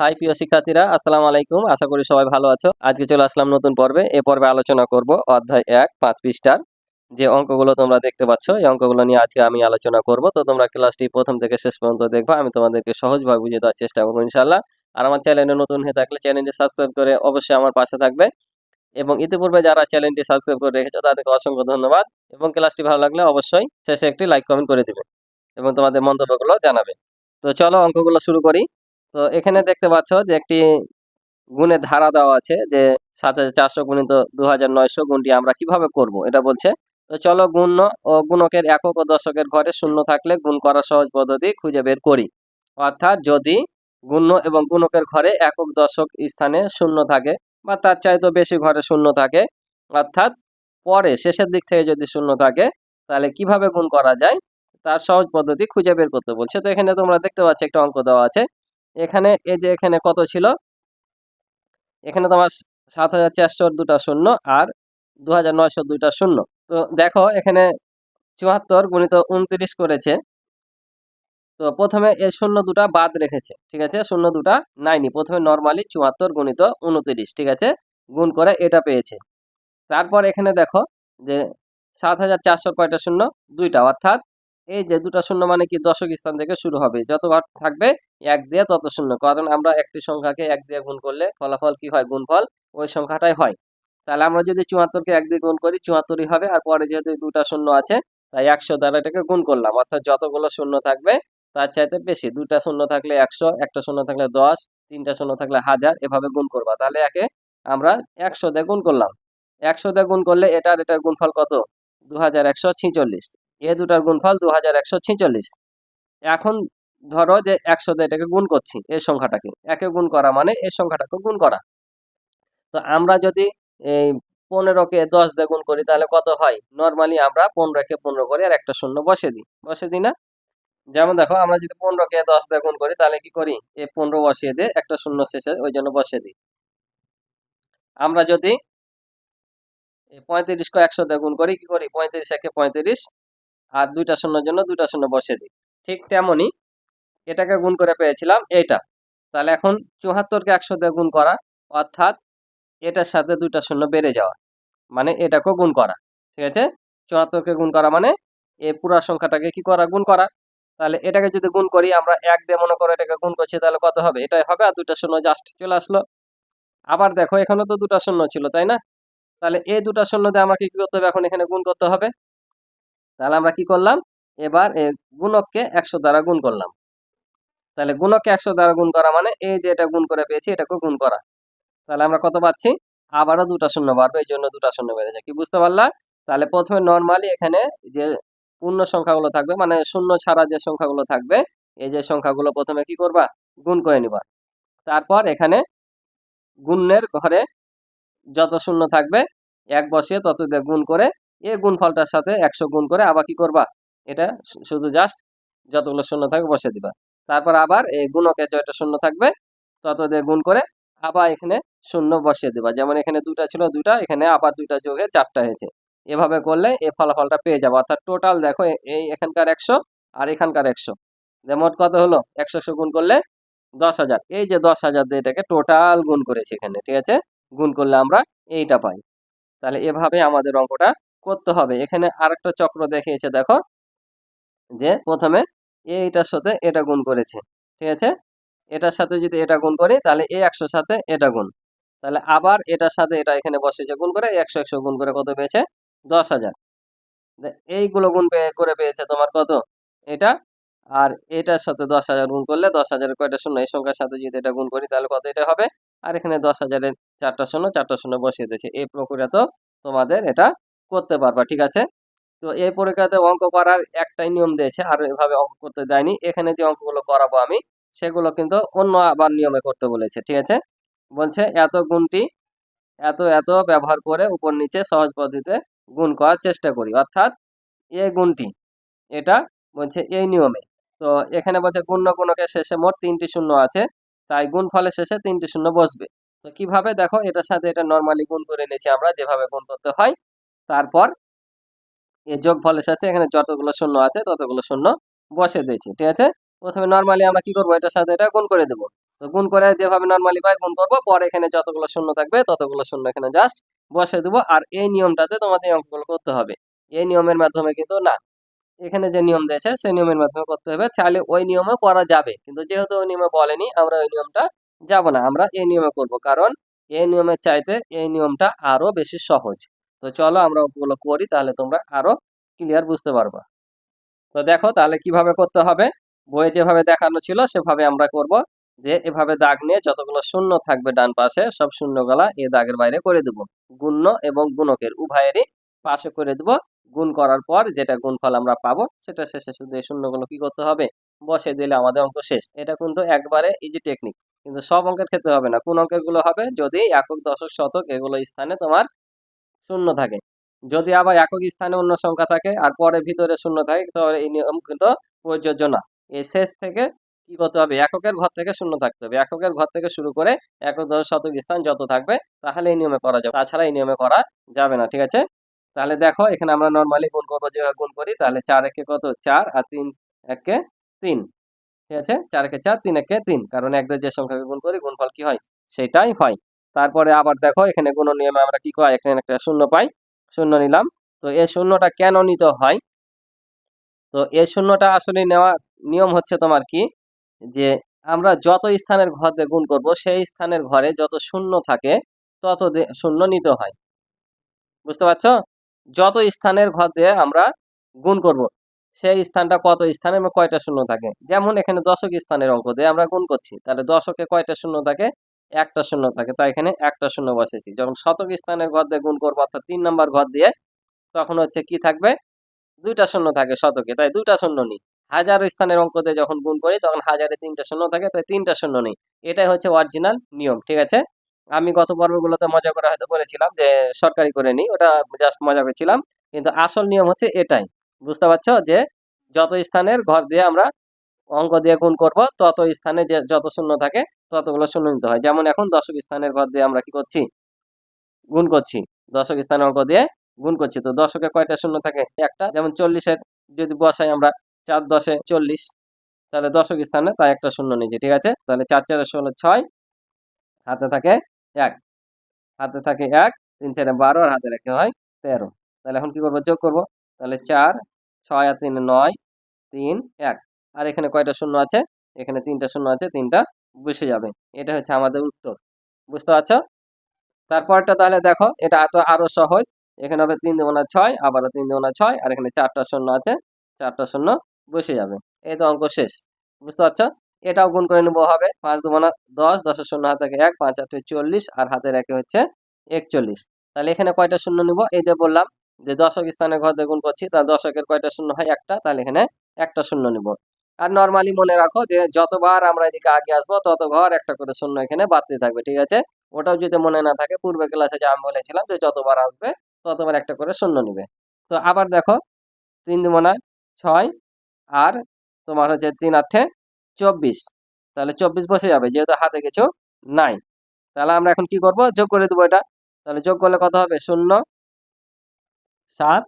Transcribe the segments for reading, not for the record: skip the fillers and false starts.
High প্রিয় শিক্ষার্থীরা, আসসালামু আলাইকুম। আশা করি সবাই ভালো আছো। আজকে চলে আসলাম নতুন পর্বে। এ পর্বে আলোচনা করব অধ্যায় 1 5 পৃষ্ঠার যে অঙ্কগুলো তোমরা দেখতে পাচ্ছ, এই অঙ্কগুলো নিয়ে আজকে আমি আলোচনা করব। তো তোমরা ক্লাসটি প্রথম থেকে শেষ পর্যন্ত দেখবা। আমি তোমাদেরকে সহজভাবে বুঝিয়ে দেওয়ার চেষ্টা করবো ইনশাআল্লাহ। আর আমার চ্যানেলে নতুন হয়ে থাকলে চ্যানেলটি সাবস্ক্রাইব করে অবশ্যই আমার পাশে থাকবে, এবং ইতিপূর্বে যারা চ্যানেলটি সাবস্ক্রাইব করে রেখেছো তাদেরকে অসংখ্য ধন্যবাদ। এবং ক্লাসটি ভালো লাগলে অবশ্যই শেষে একটি লাইক কমেন্ট করে দিবে এবং তোমাদের মন্তব্যগুলো জানাবে। তো চলো অঙ্কগুলো শুরু করি। তো এখানে দেখতে পাচ্ছ যে একটি গুণের ধারা দেওয়া আছে যে ৭৪০০ গুণিত ২৯০০ গুণটি আমরা কিভাবে করব এটা বলছে। তো চলো গুণ্য ও গুণকের একক ও দশকের ঘরে শূন্য থাকলে গুণ করার সহজ পদ্ধতি খুঁজে বের করি। অর্থাৎ যদি গুণ্য এবং গুণকের ঘরে একক দশক স্থানে শূন্য থাকে বা তার চাইতে বেশি ঘরে শূন্য থাকে, অর্থাৎ পরে শেষের দিক থেকে যদি শূন্য থাকে, তাহলে কিভাবে গুণ করা যায় তার সহজ পদ্ধতি খুঁজে বের করতে বলছে। তো এখানে তোমরা দেখতে পাচ্ছ একটা অঙ্ক দেওয়া আছে। এখানে এই যে এখানে কত ছিল, এখানে তোমার ৭৪০০ দুটা শূন্য আর ২৯০০ দুইটা শূন্য। তো দেখো এখানে ৭৪ গুণিত ২৯ করেছে। তো প্রথমে এই শূন্য দুটা বাদ রেখেছে, ঠিক আছে, শূন্য দুটা নাইনি। প্রথমে নর্মালি ৭৪ গুণিত ২৯, ঠিক আছে, গুণ করে এটা পেয়েছে। তারপর এখানে দেখো যে ৭৪০০ কয়টা শূন্য, দুইটা, অর্থাৎ এই যে দুটা শূন্য মানে কি দশক স্থান থেকে শুরু হবে, যত ঘর থাকবে এক দিয়ে তত শূন্য, কারণ আমরা একটি সংখ্যাকে এক দিয়ে গুণ করলে ফলাফল কি হয়, গুণফল ওই সংখ্যাটাই হয়। তাহলে আমরা যদি ৭৪কে এক দিয়ে গুণ করি ৭৪ই হবে, আর পরে যেহেতু দুটা শূন্য আছে তাই ১০০ দ্বারা এটাকে গুণ করলাম, অর্থাৎ যতগুলো শূন্য থাকবে তার চাইতে বেশি, দুটা শূন্য থাকলে ১০০, একটা শূন্য থাকলে ১০, তিনটা শূন্য থাকলে ১০০০, এভাবে গুণ করবা। তাহলে একে আমরা ১০০ দিয়ে গুণ করলাম। ১০০ দিয়ে গুণ করলে এটার গুণফল কত, ২১৪৬। এ দুটার গুণফল ২১৪৬। এখন ধরো যে ১০০ দিয়ে এটাকে গুণ করছি, এই সংখ্যাটাকে একে গুণ করা মানে এই সংখ্যাটাকে গুণ করা। তো আমরা যদি এই ১৫কে ১০ দিয়ে গুণ করি তাহলে কত হয়, নর্মালি আমরা ১৫কে ১৫ করি আর একটা শূন্য বসে দিই না। যেমন দেখো আমরা যদি ১৫কে ১০ দিয়ে গুণ করি তাহলে কি করি, এই ১৫ বসিয়ে দিয়ে একটা শূন্য শেষে ওই জন্য বসিয়ে দিই। আমরা যদি ৩৫কে ১০০ দিয়ে গুণ করি কি করি, ৩৫ একে ৩৫ আর দুইটা শূন্যের জন্য দুইটা শূন্য বসিয়ে দিই। ঠিক তেমনি এটাকে গুণ করে পেয়েছিলাম এইটা। তাহলে এখন ৭৪কে ১০০ দিয়ে গুণ করা, অর্থাৎ এটার সাথে দুইটা শূন্য বেড়ে যাওয়া, মানে এটাকেও গুণ করা, ঠিক আছে। ৭৪কে গুণ করা মানে এই পুরো সংখ্যাটাকে কি করা, গুণ করা। তাহলে এটাকে যদি গুণ করি আমরা ১ দিয়ে মনে করো এটাকে গুণ করছি, তাহলে কত হবে, এটাই হবে, আর দুইটা শূন্য জাস্ট চলে আসলো। আবার দেখো এখানে তো দুটা শূন্য ছিল, তাই না, তাহলে এই দুটা শূন্য দিয়ে আমাকে কি করতে হবে, এখন এখানে গুণ করতে হবে। তাহলে আমরা কি করলাম, এবার গুণককে ১০০ দ্বারা গুণ করলাম। তাহলে গুণককে ১০০ দ্বারা গুণ করা মানে এই যে এটা গুণ করে পেয়েছি এটাকে গুণ করা। তাহলে আমরা কত পাচ্ছি, আবারও দুটা শূন্য বাড়বে, এই জন্য দুটা শূন্য বেড়ে যায়, কি বুঝতে পারলা। তাহলে প্রথমে নর্মালি এখানে যে পূর্ণ সংখ্যাগুলো থাকবে, মানে শূন্য ছাড়া যে সংখ্যাগুলো থাকবে, এই যে সংখ্যাগুলো প্রথমে কি করবা, গুণ করে নিবা। তারপর এখানে গুণের ঘরে যত শূন্য থাকবে এক বসিয়ে তত দিয়ে গুণ করে এই গুণফলটার সাথে ১০০ গুণ করে আবার কি করবা, এটা শুধু জাস্ট যতগুলো শূন্য থাকবে বসিয়ে দিবা। তারপর আবার এই গুণকের যতটা শূন্য থাকবে তত দিয়ে গুণ করে আবার এখানে শূন্য বসিয়ে দিবা। যেমন এখানে দুটা ছিল, দুটা, এখানে আবার দুইটা যোগ হয়ে ৪টা হয়েছে। এভাবে করলে এই ফলাফলটা পেয়ে যাবো। অর্থাৎ টোটাল দেখো এই এখানকার ১০০ আর এখানকার ১০০, মোট কত হলো, ১০০ গুণ করলে ১০,০০০। এই যে ১০,০০০ দিয়ে এটাকে টোটাল গুণ করেছি এখানে, ঠিক আছে, গুণ করলে আমরা এইটা পাই। তাহলে এভাবে আমাদের অঙ্কটা করতে হবে। এখানে আরেকটা চক্র দেখিয়েছে দেখো, যে প্রথমে এইটার সাথে এটা গুণ করেছে, ঠিক আছে, এটার সাথে যদি এটা গুণ করি তাহলে এই ১০০ সাথে এটা গুণ, তাহলে আবার এটার সাথে এটা এখানে বসেছে গুণ করে ১০০ গুণ করে কত পেয়েছে, ১০,০০০। এইগুলো গুণ করে পেয়েছে তোমার কত, এটা, আর এটার সাথে ১০,০০০ গুণ করলে ১০,০০০ কয়টা শূন্য, এই সংখ্যার সাথে যদি এটা গুণ করি তাহলে কত এটা হবে, আর এখানে ১০,০০০-এর ৪টা শূন্য ৪টা শূন্য বসিয়ে দিয়েছে। এই প্রক্রিয়া তো তোমাদের এটা করতে পারবা, ঠিক আছে। তো এই পরীক্ষাতে অঙ্ক করার একটাই নিয়ম দিয়েছে, আর এভাবে অঙ্ক করতে দেয়নি। এখানে যে অঙ্কগুলো করাবো আমি সেগুলো কিন্তু অন্য আবার নিয়মে করতে বলেছে, ঠিক আছে। বলছে এত গুণটি এত এত ব্যবহার করে উপর নিচে সহজ পদ্ধতিতে গুণ করার চেষ্টা করি, অর্থাৎ এই গুণটি এটা বলছে এই নিয়মে। তো এখানে বলছে গুণ্য গুণকের শেষে মোট ৩টি শূন্য আছে, তাই গুণফলের শেষে ৩টি শূন্য বসবে। তো কিভাবে, দেখো এটার সাথে এটা নর্মালি গুণ করে নিয়েছি আমরা, যেভাবে গুণ করতে হয়। তারপর এই যোগফলের সাথে এখানে যতগুলো শূন্য আছে ততগুলো শূন্য বসে দিয়েছি, ঠিক আছে। প্রথমে নর্মালি আমরা কি করবো, এটার সাথে এটা গুণ করে দেবো। তো গুণ করে যেভাবে নর্মালি হয় গুণ করবো, পরে এখানে যতগুলো শূন্য থাকবে ততগুলো শূন্য এখানে জাস্ট বসে দেবো। আর এই নিয়মটাতে তোমাদের এই অঙ্কগুলো করতে হবে। এই নিয়মের মাধ্যমে কিন্তু না, এখানে যে নিয়ম দিয়েছে সেই নিয়মের মাধ্যমে করতে হবে। চাইলে ওই নিয়মে করা যাবে, কিন্তু যেহেতু ওই নিয়মে বলেনি, আমরা ওই নিয়মটা যাব না, আমরা এই নিয়মে করব, কারণ এই নিয়মের চাইতে এই নিয়মটা আরো বেশি সহজ। তো চলো আমরা ওগুলো করি, তাহলে তোমরা আরো ক্লিয়ার বুঝতে পারবা। তো দেখো তাহলে কিভাবে করতে হবে, বইয়ে যেভাবে দেখানো ছিল সেভাবে আমরা করব। যে এভাবে দাগ নিয়ে যতগুলো শূন্য থাকবে ডান পাশে সব শূন্যগুলা এই দাগের বাইরে করে দেব। গুণ্য এবং গুণকের উভয়েরই পাশে করে দেব। গুণ করার পর যেটা গুণফল আমরা পাবো সেটা শেষে শুধু এই শূন্যগুলো কি করতে হবে, বসে দিলে আমাদের অঙ্ক শেষ। এটা কিন্তু একবারে ইজি টেকনিক, কিন্তু সব অঙ্কের ক্ষেত্রে হবে না। কোন অঙ্কের গুলো হবে, যদি একক দশক শতক এগুলো স্থানে তোমার শূন্য থাকে। যদি আবার একক স্থানে অন্য সংখ্যা থাকে আর পরে ভিতরে শূন্য থাকে, তাহলে এই নিয়ম কিন্তু প্রযোজ্য না। এই শেষ থেকে কি করতে হবে, এককের ঘর থেকে শূন্য থাকতে হবে। এককের ঘর থেকে শুরু করে একক দশক শতক স্থান যত থাকবে তাহলে এই নিয়মে করা যাবে, তাছাড়া এই নিয়মে করা যাবে না। ঠিক আছে, তাহলে দেখো এখানে আমরা নর্মালি গুণ করবো, যেভাবে গুণ করি, তাহলে 4 একে কত 4 আর 3 একে 3। ঠিক আছে, 4 একে 4 3 একে 3, কারণ এক দিয়ে যে সংখ্যাকে গুণ করি গুণফল কি হয় সেটাই হয়। তারপরে আবার দেখো এখানে গুণ নিয়মে আমরা কি করি, এখানে একটা শূন্য পাই, শূন্য নিলাম। তো এই শূন্যটা কেন নিতে হয়, তো এই শূন্যটা আসলে নেওয়া নিয়ম হচ্ছে তোমার কি, যে আমরা যত স্থানের ঘর দিয়ে গুণ করব সেই স্থানের ঘরে যত শূন্য থাকে তত শূন্য নিতে হয়। বুঝতে পারছো, যত স্থানের ঘর দিয়ে আমরা গুণ করব সেই স্থানটা কত স্থানে কয়টা শূন্য থাকে। যেমন এখানে দশক স্থানের অঙ্ক দিয়ে আমরা গুণ করছি, তাহলে দশকে কয়টা শূন্য থাকে, একটা শূন্য থাকে, তাই এখানে একটা শূন্য বসেছি। যখন শতক স্থানের ঘর দিয়ে গুণ করবো অর্থাৎ 3 নম্বর ঘর দিয়ে, তখন হচ্ছে কি থাকবে, দুইটা শূন্য থাকে শতকে, তাই দুইটা শূন্য নেই। হাজার স্থানের অঙ্ক দিয়ে যখন গুণ করি তখন হাজারে 3টা শূন্য থাকে, তাই 3টা শূন্য নেই। এটাই হচ্ছে অরিজিনাল নিয়ম। ঠিক আছে, আমি গত পর্বগুলোতে মজা করে হয়তো বলেছিলাম যে সরকারি করে নিই, ওটা জাস্ট মজা করেছিলাম, কিন্তু আসল নিয়ম হচ্ছে এটাই। বুঝতে পারছো, যে যত স্থানের ঘর দিয়ে আমরা অঙ্ক দিয়ে গুণ করব তত স্থানে যে যত শূন্য থাকে ততগুলো শূন্য নিতে হয়। যেমন এখন দশক স্থানের ঘর দিয়ে আমরা কি করছি, গুণ করছি, দশক স্থানের অঙ্ক দিয়ে গুণ করছি। তো দশকে কয়টা শূন্য থাকে, একটা। যেমন 40-এর যদি বসাই আমরা 4 10 40, তাহলে দশক স্থানে তাই একটা শূন্য নিয়েছি। ঠিক আছে, তাহলে 4 4 16 6, হাতে থাকে 1, হাতে থাকে 1, 3 4 12, আর হাতে রেখে হয় 13। তাহলে এখন কি করবো, যোগ করব। তাহলে 4 6 আর 3 9 3 1, আর এখানে কয়টা শূন্য আছে, এখানে 3টা শূন্য আছে, 3টা বসে যাবে। এটা হচ্ছে আমাদের উত্তর। বুঝতে পারছো, তারপরটা তাহলে দেখো, এটা তো আরো সহজ। এখানে হবে 3 দুগুণা 6, আবারও 3 দুগুণা 6, আর এখানে 4টা শূন্য আছে, 4টা শূন্য বসে যাবে। এই তো অঙ্ক শেষ। বুঝতে পারছো, এটাও গুণ করে নেবো, হবে 5 দুগুণা 10, 10-এর শূন্য হাতে থাকে 1, 5 8 40, আর হাতে রেখে হচ্ছে 41। তাহলে এখানে কয়টা শূন্য নিব, এই যে বললাম যে দশক স্থানের ঘর দিয়ে গুণ করছি, তাহলে দশকের কয়টা শূন্য হয়, একটা, তাহলে এখানে একটা শূন্য নিব। আর নর্মালি মনে রাখো যে যতবার আমরা এদিকে আগে আসবো তত ঘর একটা করে শূন্য এখানে বাড়তে থাকবে। ঠিক আছে, ওটাও যদি মনে না থাকে, পূর্বে ক্লাসে যে আমি বলেছিলাম যে যতবার আসবে ততবার একটা করে শূন্য নিবে। তো আবার দেখো 3 দুগুণা 6, আর তোমার হচ্ছে 3 8 24, তাহলে 24 বসে যাবে যেহেতু হাতে কিছু নাই। তাহলে আমরা এখন কি করব, যোগ করে দেবো এটা। তাহলে যোগ করলে কত হবে, 0 7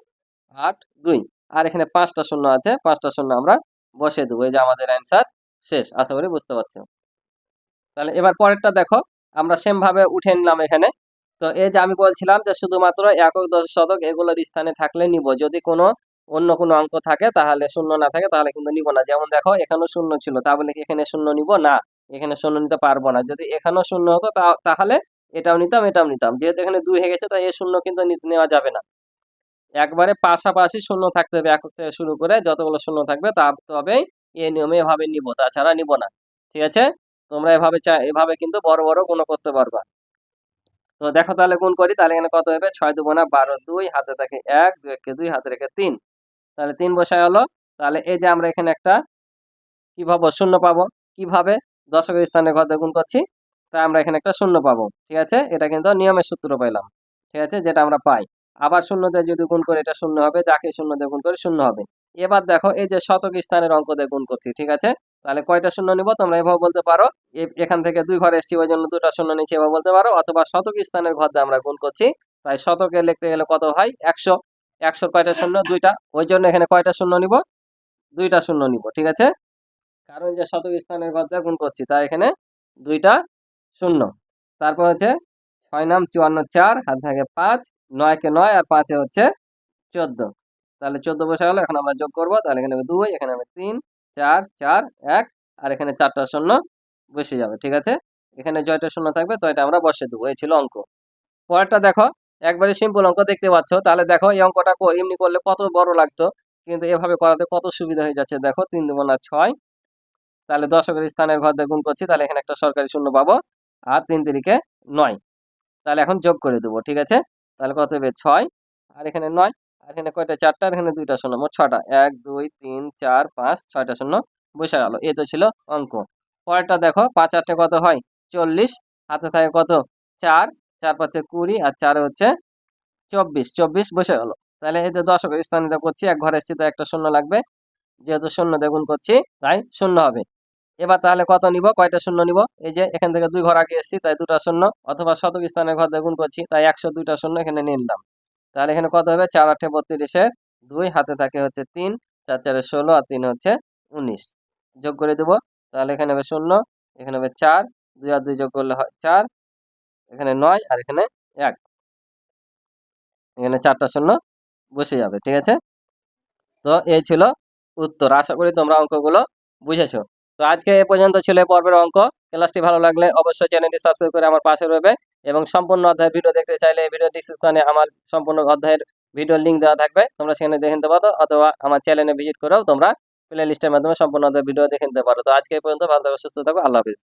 8 2, আর এখানে 5টা শূন্য আছে, 5টা শূন্য আমরা বসে দেবো। এই যে আমাদের অ্যান্সার শেষ। আশা করি বুঝতে পারছো। তাহলে এবার পরেরটা দেখো, আমরা সেম ভাবে উঠে নিলাম এখানে। তো এই যে আমি বলছিলাম যে শুধুমাত্র একক দশক শতক এগুলোর স্থানে থাকলে নিব, যদি কোনো অন্য কোনো অঙ্ক থাকে তাহলে শূন্য না থাকে তাহলে কিন্তু নিব না। যেমন দেখো এখানেও শূন্য ছিল, তা বলে কি এখানে শূন্য নিব না, এখানে শূন্য নিতে পারবো না। যদি এখানেও শূন্য হতো তাহলে এটাও নিতাম এটাও নিতাম, যেহেতু এখানে 2 হয়ে গেছে তাই এই শূন্য কিন্তু নেওয়া যাবে না। একবারে পাশাপাশি শূন্য থাকতে হবে, একক থেকে শুরু করে যতগুলো শূন্য থাকবে তা তবেই এই নিয়মে এভাবে নিব, তাছাড়া নিব না। ঠিক আছে, তোমরা এভাবে এভাবে কিন্তু বড় বড় গুণ করতে পারবা। তো দেখো তাহলে গুণ করি, তাহলে এখানে কত হবে, 6 দুগুণা 12 2, হাতে থাকে 1, 2 একে 2, হাতে রেখে 3, তাহলে 3 বসায় হলো। তাহলে এই যে আমরা এখানে একটা কি পাবো, শূন্য পাবো। কিভাবে, দশকের স্থানে ঘর দিয়ে গুণ করছি, তাই আমরা এখানে একটা শূন্য পাবো। ঠিক আছে, এটা কিন্তু নিয়মের সূত্র পাইলাম। ঠিক আছে, যেটা আমরা পাই। আবার শূন্য দিয়ে যদি গুণ করি এটা শূন্য হবে, যাকে শূন্য দিয়ে গুণ করি শূন্য হবে। এবার দেখো এই যে শতক স্থানের অঙ্ক দিয়ে গুণ করছি। ঠিক আছে, তাহলে কয়টা শূন্য নিব, তোমরা এভাবে বলতে পারো, এখান থেকে 2 ঘরে এসেছি ওই জন্য 2টা শূন্য নিচ্ছি, এভাবে বলতে পারো। অথবা শতক স্থানের ঘর দিয়ে আমরা গুণ করছি, তাই শতকে লিখতে গেলে কত হয়, 100। 100 কয়টা শূন্য, 2টা, ওই জন্য এখানে কয়টা শূন্য নিব, 2টা শূন্য নিব। ঠিক আছে, কারণ যে শতক স্থানের ঘর দিয়ে গুণ করছি তাই এখানে দুইটা শূন্য। তারপর হচ্ছে 6 নাম 54 4 হাতে থাকে 5, 9 কে 9 আর 5 হচ্ছে 14। তাহলে 14 বসে গেল। এখন আমরা যোগ করব। তাহলে এখানে হবে 2, এখানে হবে 3 4 4 1 আর এখানে 4টা শূন্য বসে যাবে। ঠিক আছে, এখানে জয়টা শূন্য থাকবে তো এটা আমরা বসিয়ে দেবো। এই ছিল অঙ্ক। পরেরটা দেখো, একবারে সিম্পল অঙ্ক দেখতে পাচ্ছ। তাহলে দেখো এই অঙ্কটা এমনি করলে কত বড় লাগতো, কিন্তু এভাবে করাতে কত সুবিধা হয়ে যাচ্ছে। দেখো 3 দুগুণা 6, তাহলে দশকের স্থানের ঘর দিয়ে গুণ করছি, তাহলে এখানে একটা সরকারি শূন্য পাবো। আর 3 তিরিকে 9, তাহলে এখন যোগ করে দেবো। ঠিক আছে, তাহলে কত হবে 6 আর এখানে 9 আর এখানে কয়টা 4টা আর এখানে 2টা শূন্য, মোট 6টা। 1 2 3 4 5 6টা শূন্য বসে গেল। এই তো ছিল অঙ্ক। পরেরটা দেখো 5 8 কত হয় 40, হাতে থাকে কত 4, 4 5 20 আর 4 হচ্ছে 24, 24 বসে গেল। তাহলে এই যে দশকের স্থানে করছি, এক ঘরে এসেছি তো একটা শূন্য লাগবে, যেহেতু শূন্য দিয়ে গুণ করছি তাই শূন্য হবে। এবার তাহলে কত নিব, কয়টা শূন্য নিব, এই যে এখান থেকে 2 ঘর আগে এসেছি তাই 2টা শূন্য, অথবা শতক স্থানের ঘর দিয়ে গুণ করছি তাই 102টা শূন্য এখানে নিলাম। তাহলে এখানে কত হবে 4 8 32 2, হাতে থাকে হচ্ছে 3, 4 4 16 আর 3 হচ্ছে 19, যোগ করে দেব। তাহলে এখানে হবে 0, এখানে হবে 4, 2 আর 2 যোগ করলে হয় 4, এখানে 9 আর এখানে 1, এখানে 4টা শূন্য বসে যাবে। ঠিক আছে, তো এই ছিল উত্তর। আশা করি তোমরা অঙ্কগুলো বুঝেছো। তো আজকে এ পর্যন্ত ছিল এই পর্বের অঙ্ক। ক্লাসটি ভালো লাগলে অবশ্যই চ্যানেলটি সাবস্ক্রাইব করে আমার পাশে রয়েবে, এবং সম্পূর্ণ অধ্যায়ের ভিডিও দেখতে চাইলে এই ভিডিও ডিসক্রিপশনে আমার সম্পূর্ণ অধ্যায়ের ভিডিও লিঙ্ক দেওয়া থাকবে, তোমরা সেখানে দেখে নিতে পারো, অথবা আমার চ্যানেলে ভিজিট করেও তোমরা প্লে লিস্টের মাধ্যমে সম্পূর্ণ অধ্যায়ের ভিডিও দেখে নিতে পারো। তো আজকে এই পর্যন্ত, ভালো থাকো, সুস্থ থাকো, আল্লাহ হাফিজ।